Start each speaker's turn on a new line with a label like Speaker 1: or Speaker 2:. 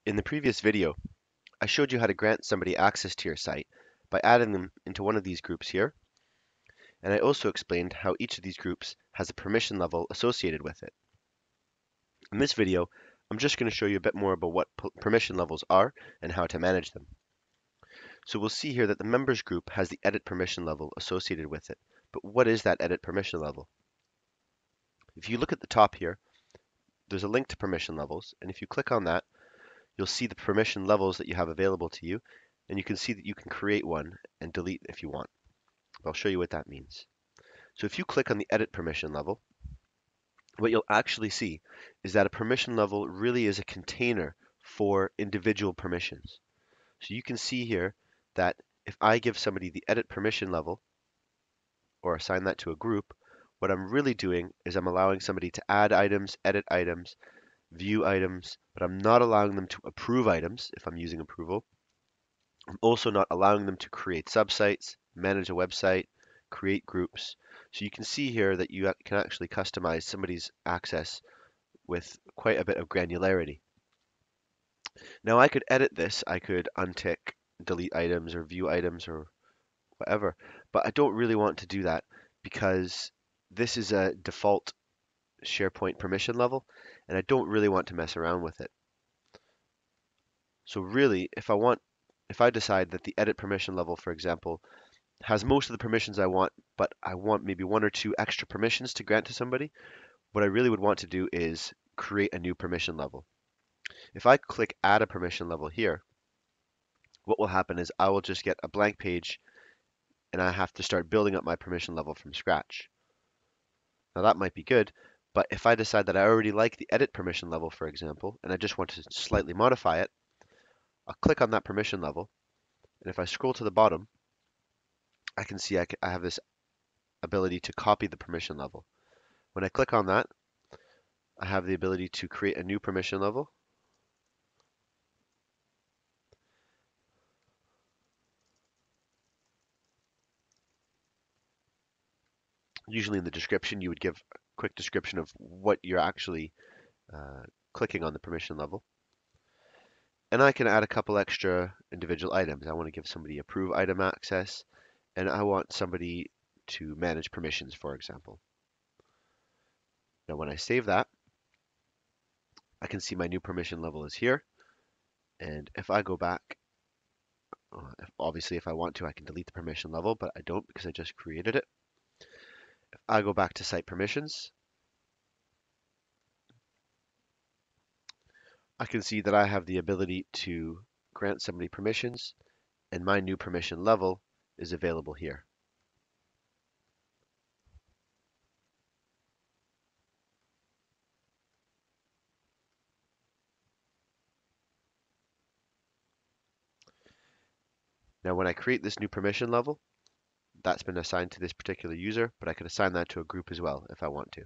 Speaker 1: In the previous video, I showed you how to grant somebody access to your site by adding them into one of these groups here, and I also explained how each of these groups has a permission level associated with it. In this video, I'm just going to show you a bit more about what permission levels are and how to manage them. So we'll see here that the members group has the edit permission level associated with it. But what is that edit permission level? If you look at the top here, there's a link to permission levels, and if you click on that, you'll see the permission levels that you have available to you, and you can see that you can create one and delete if you want. I'll show you what that means. So if you click on the edit permission level, what you'll actually see is that a permission level really is a container for individual permissions. So you can see here that if I give somebody the edit permission level or assign that to a group, what I'm really doing is I'm allowing somebody to add items, edit items, view items, but I'm not allowing them to approve items if I'm using approval. I'm also not allowing them to create subsites, manage a website, create groups. So you can see here that you can actually customize somebody's access with quite a bit of granularity. Now I could edit this, I could untick, delete items or view items or whatever, but I don't really want to do that because this is a default SharePoint permission level and I don't really want to mess around with it. So really, if I decide that the edit permission level, for example, has most of the permissions I want, but I want maybe one or two extra permissions to grant to somebody, what I really would want to do is create a new permission level. If I click add a permission level here, what will happen is I will just get a blank page and I have to start building up my permission level from scratch. Now that might be good, but if I decide that I already like the edit permission level, for example, and I just want to slightly modify it, I'll click on that permission level, and if I scroll to the bottom, I can see I have this ability to copy the permission level. When I click on that, I have the ability to create a new permission level. Usually in the description, you would give a quick description of what you're actually clicking on the permission level. And I can add a couple extra individual items. I want to give somebody approve item access, and I want somebody to manage permissions, for example. Now when I save that, I can see my new permission level is here. And if I go back, obviously if I want to, I can delete the permission level, but I don't because I just created it. If I go back to site permissions, I can see that I have the ability to grant somebody permissions, and my new permission level is available here. Now when I create this new permission level, that's been assigned to this particular user, but I could assign that to a group as well if I want to.